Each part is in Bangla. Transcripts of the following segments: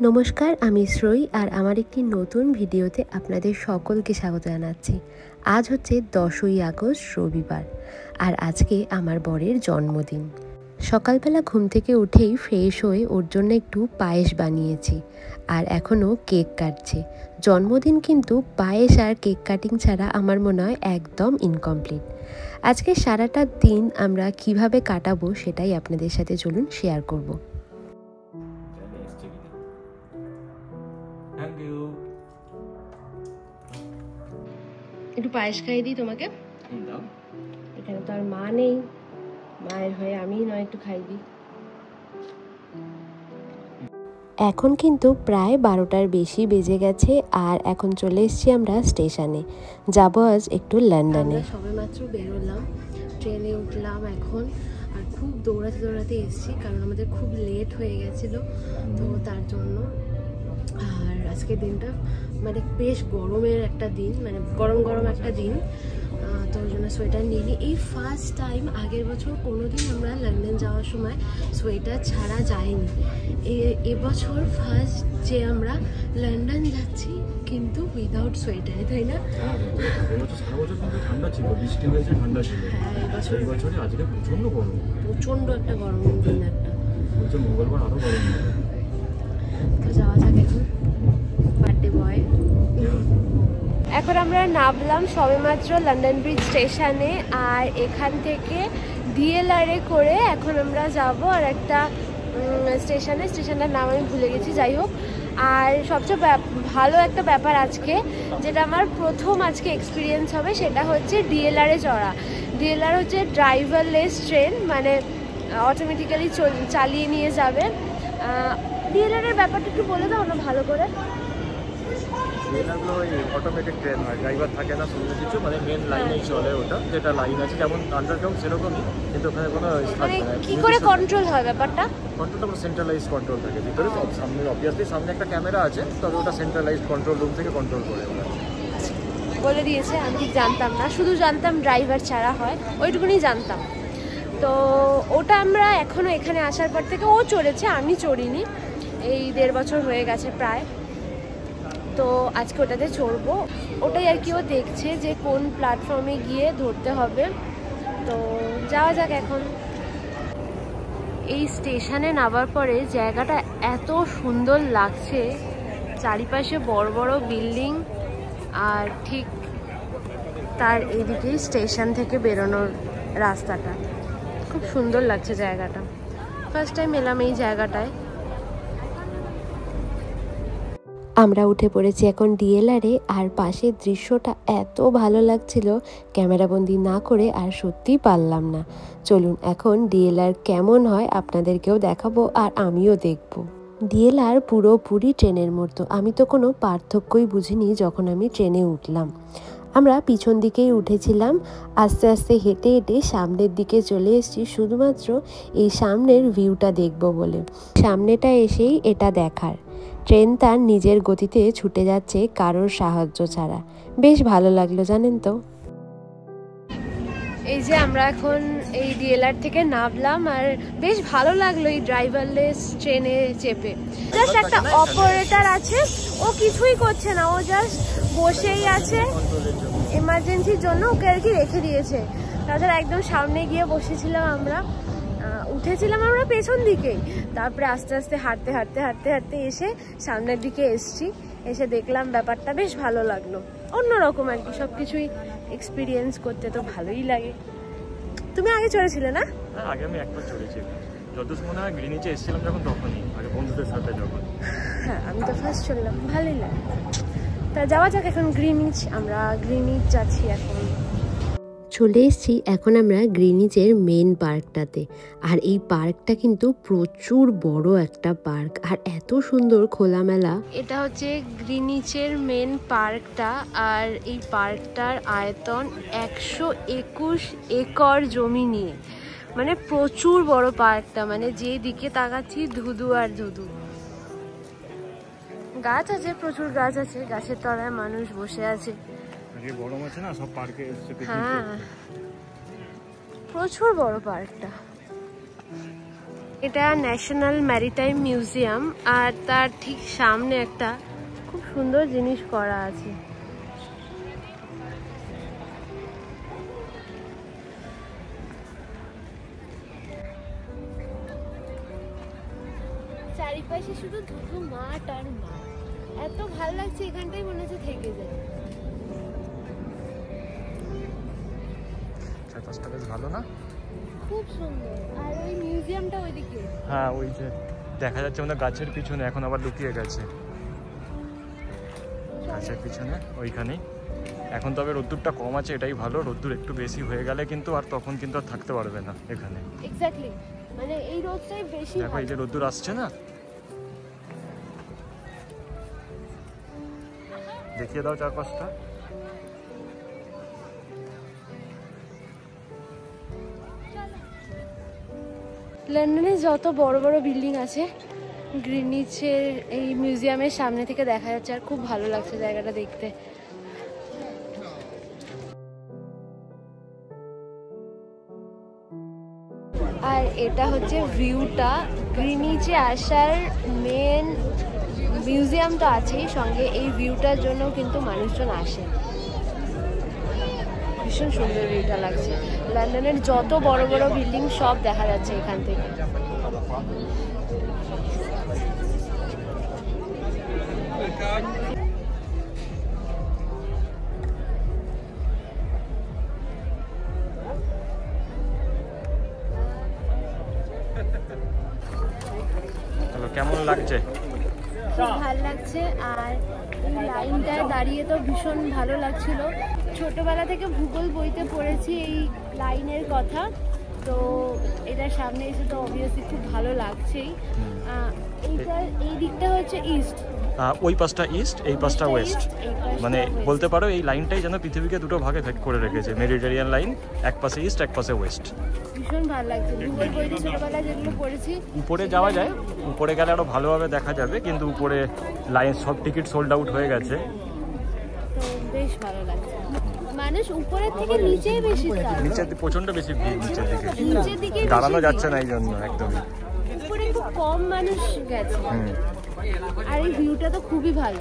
নমস্কার, আমি শ্রী আর আমার একটি নতুন ভিডিওতে আপনাদের সকলকে স্বাগত জানাচ্ছি। আজ হচ্ছে 10ই আগস্ট রবিবার, আর আজকে আমার বরের জন্মদিন। সকালবেলা ঘুম থেকে উঠেই ফ্রেশ হয়ে ওর জন্য একটু পায়েস বানিয়েছি, আর এখনও কেক কাটছে। জন্মদিন কিন্তু পায়েস আর কেক কাটিং ছাড়া আমার মনে হয় একদম ইনকমপ্লিট। আজকে সারাটা দিন আমরা কিভাবে কাটাবো সেটাই আপনাদের সাথে চলুন শেয়ার করব। একটু পায়েস খাইয়ে দিই তোমাকে। এখানে তো আর মা নেই, মায়ের হয়ে আমি নয় একটু খাই দিই। এখন কিন্তু প্রায় 12টার বেশি বেজে গেছে, আর এখন চলে এসেছি আমরা স্টেশনে। যাব আজ একটু লন্ডনে। সবে মাত্র বেরোলাম, ট্রেনে উঠলাম এখন, আর খুব দৌড়াতে এসেছি কারণ আমাদের খুব লেট হয়ে গেছিলো, তো তার জন্য। আর আজকের দিনটা মানে বেশ গরমের একটা দিন, মানে গরম একটা দিন, তো ওই জন্য সোয়েটার নিয়ে নিই। এই ফার্স্ট টাইম, আগের বছর কোনোদিন আমরা লন্ডন যাওয়ার সময় সোয়েটার ছাড়া যাইনি। এবছর ফার্স্ট যে আমরা লন্ডন যাচ্ছি কিন্তু উইদাউট সোয়েটারে, তাই না? ঠান্ডা ছিল, বৃষ্টি হয়েছে, ঠান্ডা ছিল। হ্যাঁ, এবছরে আজকে প্রচন্ড গরম, প্রচন্ড একটা গরম দিন একটা। বলছে মঙ্গলবার আরো গরম হবে। তো যাওয়া যাক এখন, বার্থডে বয়। এখন আমরা নামলাম সবেমাত্র লন্ডন ব্রিজ স্টেশনে, আর এখান থেকে ডিএলআরে করে এখন আমরা যাব আর একটা স্টেশনটার নাম আমি ভুলে গেছি, যাই হোক। আর সবচেয়ে ভালো একটা ব্যাপার আজকে, যেটা আমার প্রথম আজকে এক্সপিরিয়েন্স হবে, সেটা হচ্ছে ডিএলআরে চড়া। ডিএলআর হচ্ছে ড্রাইভারলেস ট্রেন, মানে অটোমেটিক্যালি চালিয়ে নিয়ে যাবে। ডিএলআরের ব্যাপারটা একটু বলে দাও না ভালো করে। ডিএলআরগুলো ওই অটোমেটিক ট্রেন হয়, ড্রাইভার থাকে না, সঙ্গে কিছু, মানে মেন লাইনেই চলে ওটা, যেটা লাইন আছে যেমন আন্ডারগ্রাউন্ড সেরকমই, কিন্তু ওখানে কোনো মানে কি করে কন্ট্রোল হয় ব্যাপারটা? কন্ট্রোলটা পুরো সেন্ট্রালাইজ কন্ট্রোল থাকে ভিতরে, তো সামনে অবভিয়াসলি সামনে একটা ক্যামেরা আছে, তবে ওটা সেন্ট্রালাইজড কন্ট্রোল রুম থেকে কন্ট্রোল করে ওরা বলে দিয়েছে। আমি ঠিক জানতাম না, শুধু জানতাম ড্রাইভার ছাড়া হয়, ওইটুকুনি জানতাম। তো ওটা আমরা এখনও এখানে আসার পর থেকে ও চড়েছে, আমি চড়িনি, এই 1.5 বছর হয়ে গেছে প্রায়। তো আজকে ওটাতে চড়বো, ওটাই আর কি ও দেখছে যে কোন প্ল্যাটফর্মে গিয়ে ধরতে হবে। তো যাওয়া যাক এখন। এই স্টেশনে নামার পরে জায়গাটা এত সুন্দর লাগছে, চারিপাশে বড় বড় বিল্ডিং, আর ঠিক তার এদিকেই স্টেশন থেকে বেরোনোর রাস্তাটা। খুব সুন্দর লাগছে জায়গাটা, ফার্স্ট টাইম এলাম এই জায়গাটায়। আমরা উঠে পড়েছি এখন ডিএলআরে, আর পাশের দৃশ্যটা এত ভালো লাগছিল, ক্যামেরাবন্দি না করে আর সত্যিই পারলাম না। চলুন এখন ডিএলআর কেমন হয় আপনাদেরকেও দেখাবো, আর আমিও দেখব। ডিএলআর পুরোপুরি ট্রেনের মতো, আমি তো কোনো পার্থক্যই বুঝিনি যখন আমি ট্রেনে উঠলাম। আমরা পিছন দিকেই উঠেছিলাম, আস্তে আস্তে হেঁটে হেঁটে সামনের দিকে চলে এসেছি শুধুমাত্র এই সামনের ভিউটা দেখব বলে। সামনেটা এসেই এটা দেখার, ট্রেন তার নিজের গতিতে ছুটে যাচ্ছে কারোর সাহায্য ছাড়া। বেশ ভালো লাগলো জানেন তো। এই যে আমরা এখন এই ডিএলআর থেকে নামলাম, আর বেশ ভালো লাগলো এই ড্রাইভারলেস ট্রেনে চেপে। জাস্ট একটা অপারেটর আছে, ও কিছুই করছে না, ও জাস্ট বসেই আছে, এমার্জেন্সির জন্য ওকে আর কি রেখে দিয়েছে। তাছাড়া একদম সামনে গিয়ে বসেছিলাম আমরা, উঠেছিলাম আমরা পেছন দিকেই, তারপরে আস্তে আস্তে হাঁটতে এসে সামনের দিকে এসছি, এসে দেখলাম ব্যাপারটা বেশ ভালো লাগলো, অন্যরকম আর কি। সব কিছুই এক্সপিরিয়েন্স করতে তো ভালোই লাগে। তুমি আগে চড়েছিলে না? আগে আমি একবার চড়েছি, যতদূর মনে হয় গ্রিনিচে এসেছিলাম যখন, তখনই আগে বন্ধুদের সাথে যখন। হ্যাঁ, আমি তো ফার্স্ট চললাম, ভালোই লাগে। তা যাওয়া যাক এখন গ্রিনিচ, আমরা গ্রিনিচ যাচ্ছি এখন। চলে এসেছি এখন আমরা গ্রিনিচের মেন পার্কটাতে, আর এই পার্কটা কিন্তু প্রচুর বড় একটা পার্ক, আর এত সুন্দর খোলামেলা। এটা হচ্ছে গ্রিনিচের মেন পার্কটা, আর এই পার্কটার আয়তন 121 একর জমি নিয়ে, মানে প্রচুর বড় পার্কটা, মানে যে দিকে তাকাচ্ছি ধুধু আর ধুধু। গাছ আছে, প্রচুর গাছ আছে, গাছের তলায় মানুষ বসে আছে। গরম আছে না, সব পার্কে এসেছে। হ্যাঁ, প্রচুর বড় পার্কটা। এটা ন্যাশনাল ম্যারিটাইম মিউজিয়াম, আর তার ঠিক সামনে একটা খুব সুন্দর জিনিস করা আছে। চারিপাশে শুধু ধুধু মাঠ আর মাঠ, এত ভালো লাগছে এখানটাই মনে হচ্ছে থেকে যায়। চারপাশটা বেশ ভালো না? খুব সুন্দর। আর ওই মিউজিয়ামটা ওইদিকে। হ্যাঁ, ওই যে দেখা যাচ্ছে আমাদের গাছের পিছনে, এখন আবার লুকিয়ে গেছে গাছের পিছনে ওইখানেই। এখন তবে রোদ্দুরটা কম আছে, এটাই ভালো। রোদ্দুর একটু বেশি হয়ে গেলে কিন্তু আর তখন কিন্তু আর থাকতে পারবে না এখানে। এক্স্যাক্টলি, মানে এই রোদটাই বেশি। দেখো এই যে রোদ্দুর আসছে না, দেখিয়ে দাও চারপাশটা। লন্ডনে যত বড় বড় বিল্ডিং আছে গ্রিনিচের এই মিউজিয়ামের সামনে থেকে দেখা যাচ্ছে, আর খুব ভালো লাগছে জায়গাটা দেখতে। আর এটা হচ্ছে ভিউটা। গ্রিনিচে আসার মেন মিউজিয়াম তো আছেই, সঙ্গে এই ভিউটার জন্য কিন্তু মানুষজন আসে। ভীষণ সুন্দর ভিউটা লাগছে। লন্ডনের যত বড় বড় বিল্ডিং সব দেখা যাচ্ছে এখান থেকে। কেমন লাগছে? খুব ভালো লাগছে। আর এই লাইনটায় দাঁড়িয়ে তো ভীষণ ভালো লাগছিল। ছোটবেলা থেকে ভূগোল বইতে পড়েছি এই লাইনের কথা, তো এটার সামনে এসে তো অবভিয়াসলি খুব ভালো লাগছেই। এই দিকটা হচ্ছে ইস্ট, ওই পাশটা ইস্ট, এই পাশটা ওয়েস্ট। মানে বলতে পারো এই লাইনটাই যেন পৃথিবীকে দুটো ভাগে ভাগ করে রেখেছে। মেডিটেরিয়ান লাইন, এক পাশে ইস্ট, এক পাশে ওয়েস্ট। ভীষণ ভালো লাগছে। ভূগোল বইতে ছোটবেলায় যেগুলো পড়েছি। উপরে যাওয়া যায়, উপরে গেলে আরো ভালোভাবে দেখা যাবে, কিন্তু উপরে লাইন সব টিকিট সোল্ড আউট হয়ে গেছে। তো বেশ ভালো লাগছে। মানুষ উপরের থেকে নিচেই বেশি যায়। নিচের দিকে প্রচন্ড বেশি ভিড়, নিচের দিকে দাঁড়ানো যাচ্ছে না এই জন্য একদমই। উপরে খুব কম মানুষ গেছে। আর এই ভিউটা তো খুবই ভালো।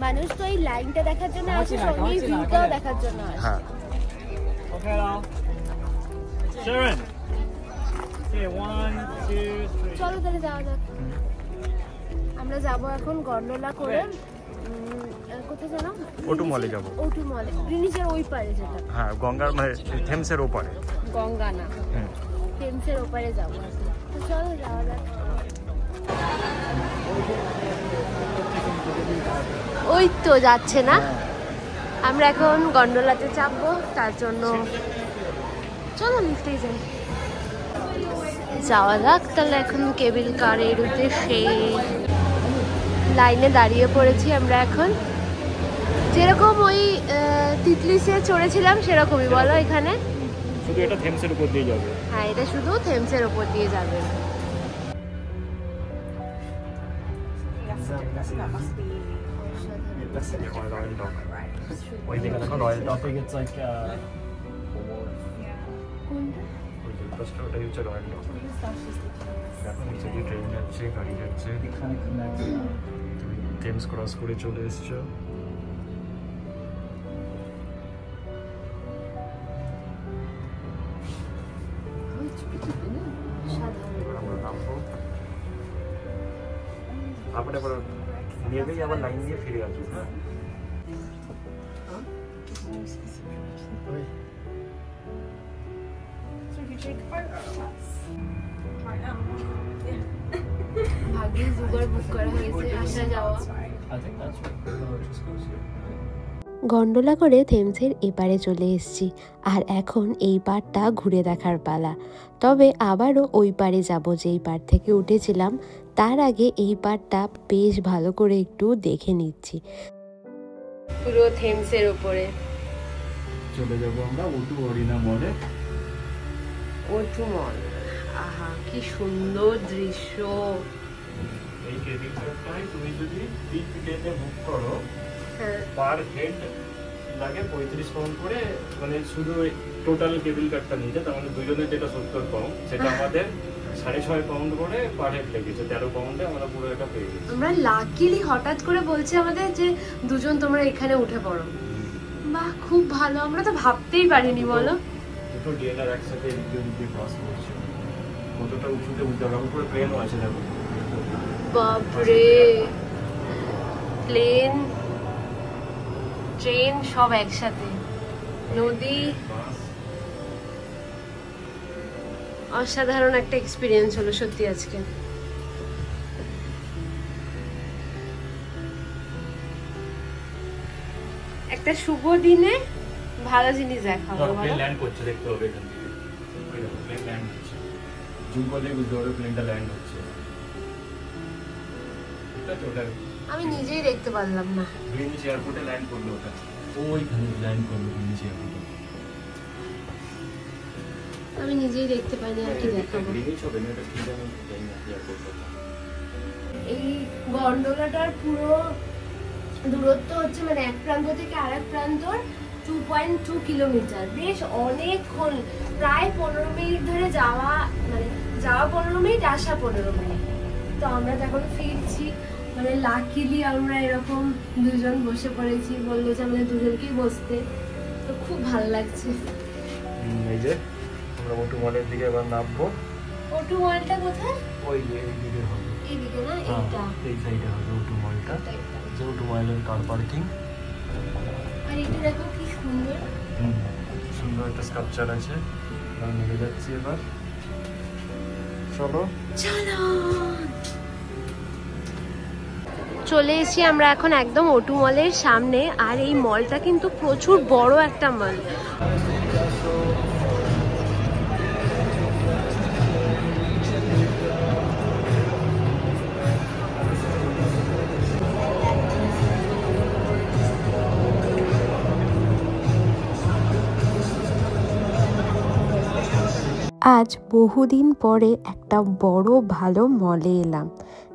মানুষ তো এই লাইনটা দেখার জন্য আসে, সঙ্গে এই ভিউটাও দেখার জন্য আসে। হ্যাঁ। চলো তাহলে যাওয়া যাক। আমরা যাবো এখন গন্ডোলা করে। কোথায় জানো? ওটু মলে যাবো। ওটু মলে, গ্রিনিচের ওই পারে যেটা। হ্যাঁ, গঙ্গার মানে থেমসের ওপারে। গঙ্গা না, থেমসের ওপারে যাবো। তো চলো যাওয়া যাক। ওই তো যাচ্ছে না। আমরা এখন গন্ডোলাতে চাপবো, তার জন্য চলো লিফটেই যাই। যাওয়া যাক তাহলে। এখন কেবল কারের উদ্দেশ্যে লাইনে দাঁড়িয়ে পড়েছি আমরা এখন। যেরকম ওই তিতলিসে চড়েছিলাম সেরকমই বলো এখানে। শুধু এটা থেমসের উপর দিয়ে যাবে। হ্যাঁ, এটা শুধু থেমসের উপর দিয়ে যাবে। ওটাই হচ্ছে রয়্যাল ডক। এখন নিচে দিয়ে ট্রেন যাচ্ছে, গাড়ি যাচ্ছে। তুমি থেমস ক্রস করে চলে এসছো। তারপরে আবার নেবেই, আবার লাইন দিয়ে ফিরে আসবো। হ্যাঁ, ভাগ্যিস উবার বুক করা হয়েছে, আসা যাওয়া। গন্ডোলা করে থেমসের এপারে চলে এসেছি, আর এখন এই পাড়টা ঘুরে দেখার পালা। তবে আবারও ওই পাড়ে যাব যেই পাড় থেকে উঠেছিলাম। তার আগে এই পাড়টা বেশ ভালো করে একটু দেখে নিচ্ছি। পুরো থেমসের উপরে চলে যাবো আমরা ওটু অরিনা মলে। ওটু মল, আহা কি সুন্দর দৃশ্য। এই কেবিল কারটাই তুমি যদি 3 ডেতে বুক করো, পার হেড লাগে 35 পাউন্ড করে। মানে শুধু টোটাল কেবিল কারটা নিতে, তার মানে দুজনের যেটা 70 পাউন্ড, সেটা আমাদের 6.5 পাউন্ড করে পার হেড লেগেছে, 13 পাউন্ডে আমরা পুরো এটা পেয়ে গেছি। আমরা লাকিলি হঠাৎ করে বলছে আমাদের যে দুজন তোমরা এখানে উঠে পড়ো। বাহ, খুব ভালো, আমরা তো ভাবতেই পারিনি বলো। দুটো ডিএনআর একসাথে এদিকে দিয়ে ক্রস করছে, কতটা উঁচুতে উঠলাম, পুরো প্লেনও আছে দেখো। বাপরে, প্লেন ট্রেন সব একসাথে, নদী, অসাধারণ একটা এক্সপিরিয়েন্স হলো সত্যি আজকে। একটা শুভ দিনে ভালো জিনিস দেখা হলো। প্লেন ল্যান্ড করছে, দেখতে হবে এখান থেকে। প্লেন ল্যান্ড হচ্ছে, জুম করলে বুঝতে পারবে প্লেনটা ল্যান্ড হচ্ছে। আমি নিজেই দেখতে পারলাম না। গ্রিনিচ এয়ারপোর্টে ল্যান্ড করলো ওটা, ওইখানে ল্যান্ড করলো গ্রিনিচ এয়ারপোর্টে। আমি নিজেই দেখতে পাইনি, আর কি দেখাবো। গ্রিনিচ হবে না, এটা কি জানি এয়ারপোর্টটা। এই গন্ডোলাটার পুরো দূরত্ব হচ্ছে মানে এক প্রান্ত থেকে আরেক প্রান্তর 2.2 কিলোমিটার। বেশ অনেকক্ষণ, প্রায় 15 মিনিট ধরে যাওয়া, মানে যাওয়া 15 মিনিট, আসা 15 মিনিট। তো আমরা এখন ফিরছি, মানে লাকিলি আমরা এরকম দুজন বসে পড়েছি, বললো যে আমাদের দুজনকেই বসতে, তো খুব ভালো লাগছে। এই যে আমরা ওটু মলের দিকে এবার নামবো। ওটু মলটা কোথায়? ওই এইদিকে হবে, এইদিকে না, এইটা এই সাইডে হবে ওটু মলটা। যে ওটু মলের কার পার্কিং। আর এটা দেখো কি সুন্দর, সুন্দর একটা স্কাল্পচার আছে। আমরা নেমে যাচ্ছি এবার, চলো চলো। চলে এসেছি আমরা এখন একদম ওটু মলের সামনে। আর এই মলটা কিন্তু প্রচুর বড় একটা মল। আজ বহুদিন পরে একটা বড় ভালো মলে এলাম।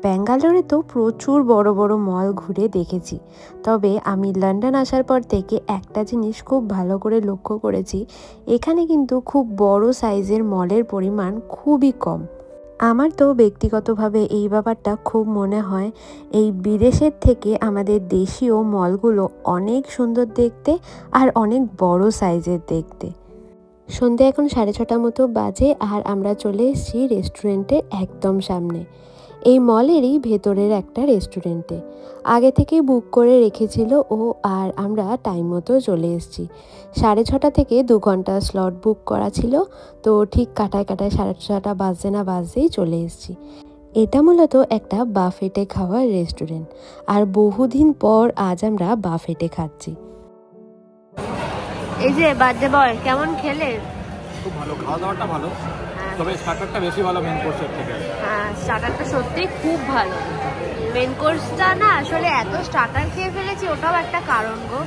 ব্যাঙ্গালোরে তো প্রচুর বড় বড় মল ঘুরে দেখেছি, তবে আমি লন্ডন আসার পর থেকে একটা জিনিস খুব ভালো করে লক্ষ্য করেছি, এখানে কিন্তু খুব বড় সাইজের মলের পরিমাণ খুবই কম। আমার তো ব্যক্তিগতভাবে এই ব্যাপারটা খুব মনে হয়, এই বিদেশের থেকে আমাদের দেশীয় মলগুলো অনেক সুন্দর দেখতে আর অনেক বড় সাইজের দেখতে। সন্ধ্যে এখন 6:30 মতো বাজে, আর আমরা চলে এসেছি রেস্টুরেন্টের একদম সামনে। এই মলেরই ভেতরের একটা রেস্টুরেন্টে আগে থেকেই বুক করে রেখেছিল ও, আর আমরা টাইম মতো চলে এসেছি। 6:30 থেকে 2 ঘন্টা স্লট বুক করা ছিল, তো ঠিক কাটায় 6:30 বাজতে না বাজতেই চলে এসেছি। এটা মূলত একটা বাফেটে খাওয়ার রেস্টুরেন্ট, আর বহুদিন পর আজ আমরা বাফেটে খাচ্ছি। এই যে বার্থডে বয়, কেমন খেলে? খুব ভালো, খাওয়া দাওয়াটা ভালো, তবে স্টার্টারটা বেশি ভালো মেন কোর্সের থেকে। হ্যাঁ, স্টার্টারটা সত্যি খুব ভালো। মেন কোর্সটা না, আসলে এত স্টার্টার খেয়ে ফেলেছি, ওটাও একটা কারণ গো।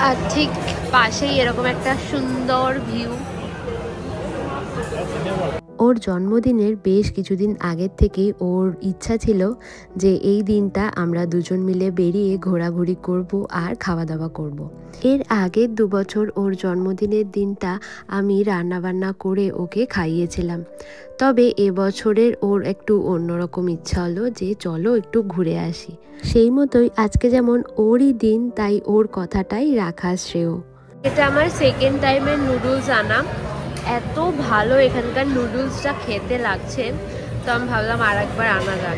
আর ঠিক পাশেই এরকম একটা সুন্দর ভিউ। ওর জন্মদিনের বেশ কিছুদিন আগের থেকেই ওর ইচ্ছা ছিল যে এই দিনটা আমরা দুজন মিলে বেরিয়ে ঘোরাঘুরি করব আর খাওয়া দাওয়া করব। এর আগের 2 বছর ওর জন্মদিনের দিনটা আমি রান্নাবান্না করে ওকে খাইয়েছিলাম, তবে এবছরের ওর একটু অন্যরকম ইচ্ছা হলো যে চলো একটু ঘুরে আসি। সেই মতোই আজকে যেমন ওরই দিন, তাই ওর কথাটাই রাখা শ্রেয়। এটা আমার সেকেন্ড টাইমের নুডলস আনা। এত ভালো এখানকার নুডলসটা খেতে লাগছে, তো আমি ভাবলাম আর একবার আনা যাক।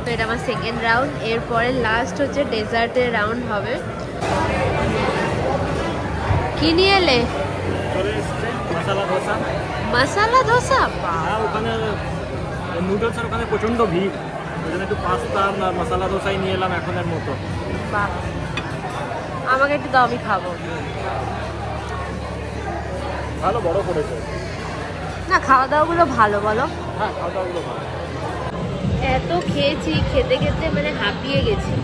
তো এটা আমার সেকেন্ড রাউন্ড। এরপরে লাস্ট হচ্ছে ডেজার্টের রাউন্ড হবে। কি নিয়ে এলে? মশলা ধোসা। মশলা ধোসা? হ্যাঁ, ওখানে নুডলসের ওখানে প্রচণ্ড ভিড়, ওই জন্য একটু পাস্তা আর মশলা ধোসাই নিয়ে এলাম এখনের মতো। বাহ, আমাকে একটু দাও, আমি খাবো। ভালো বড় করেছে না, খাওয়া দাওয়াগুলো ভালো বলো। হ্যাঁ, খাওয়া দাওয়াগুলো ভালো। এত খেয়েছি, খেতে খেতে মানে হাঁপিয়ে গেছি,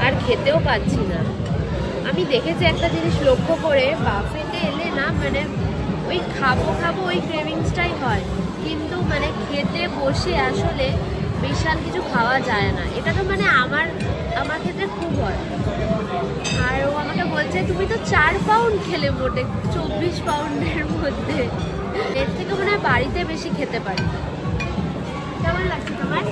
আর খেতেও পাচ্ছি না। আমি দেখেছি একটা জিনিস লক্ষ্য করে, বাফেটে এলে না মানে ওই খাবো ওই ক্রেভিংসটাই হয়, কিন্তু মানে খেতে বসে আসলে বিশাল কিছু খাওয়া যায় না, এটা তো মানে আমার ক্ষেত্রে খুব হয়। আর ও আমাকে বলছে তুমি তো 4 পাউন্ড খেলে মোটে 24 পাউন্ডের মধ্যে, এর থেকে মনে হয় বাড়িতে বেশি খেতে পারি। কেমন লাগছে তোমার?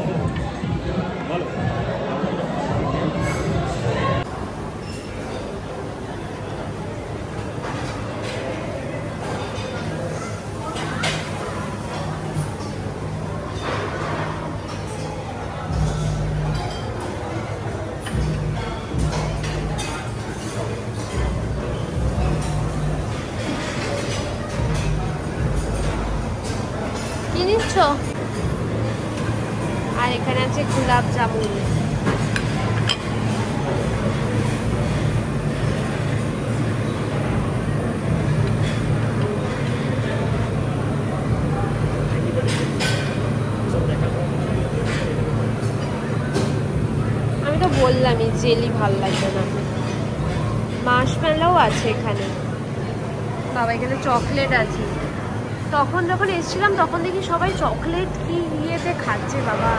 কি নিচ্ছ? আর এখানে আছে গোলাপ জামুন। আমি তো বললামই জেলি ভাল লাগবে না। মার্শমেলোও আছে এখানে। বাবা এখানে চকলেট আছে। তখন যখন এসেছিলাম তখন দেখি সবাই চকলেট কি ইয়েতে খাচ্ছে বাবা।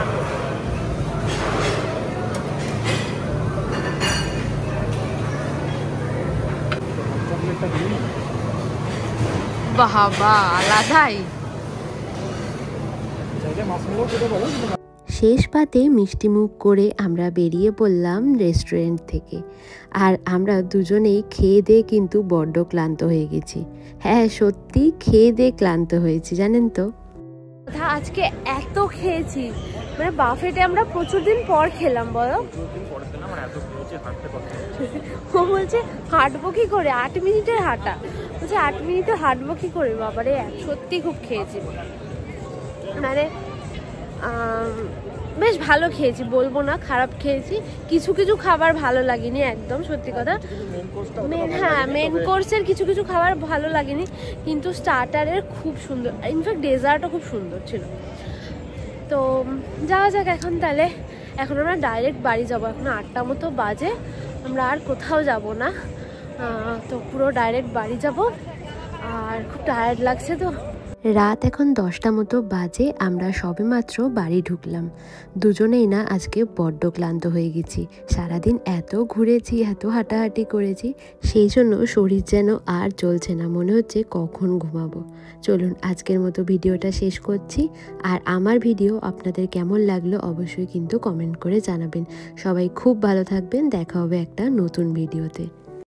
বাবা আলাদাই। শেষ পাতে মিষ্টিমুখ করে আমরা বেরিয়ে পড়লাম রেস্টুরেন্ট থেকে। আর আমরা দুজনেই খেয়ে দিয়ে কিন্তু বড্ড ক্লান্ত হয়ে গেছি। হ্যাঁ সত্যি খেয়ে দিয়ে ক্লান্ত হয়েছি জানেন তো। আজকে এত খেয়েছি, মানে বাফেটে আমরা প্রচুর দিন পর খেলাম বলো। ও বলছে হাঁটবো কি করে, 8 মিনিটের হাঁটা, বলছে 8 মিনিটে হাঁটবো কি করে। বাবারে সত্যি খুব খেয়েছি, মানে বেশ ভালো খেয়েছি, বলবো না খারাপ খেয়েছি। কিছু কিছু খাবার ভালো লাগেনি একদম, সত্যি কথা। হ্যাঁ মেন কোর্সের কিছু কিছু খাবার ভালো লাগেনি, কিন্তু স্টার্টারের খুব সুন্দর, ইনফ্যাক্ট ডেজার্টও খুব সুন্দর ছিল। তো যাওয়া যাক এখন তাহলে। এখন আমরা ডাইরেক্ট বাড়ি যাবো, এখন 8টা মতো বাজে, আমরা আর কোথাও যাব না। তো পুরো ডাইরেক্ট বাড়ি যাব, আর খুব টায়ার্ড লাগছে তো। রাত এখন 10টা মতো বাজে, আমরা সবেমাত্র বাড়ি ঢুকলাম। দুজনেই না আজকে বড্ড ক্লান্ত হয়ে গেছি, সারাদিন এত ঘুরেছি, এত হাঁটাহাঁটি করেছি, সেই জন্য শরীর যেন আর চলছে না, মনে হচ্ছে কখন ঘুমাবো। চলুন আজকের মতো ভিডিওটা শেষ করছি। আর আমার ভিডিও আপনাদের কেমন লাগলো অবশ্যই কিন্তু কমেন্ট করে জানাবেন। সবাই খুব ভালো থাকবেন, দেখা হবে একটা নতুন ভিডিওতে।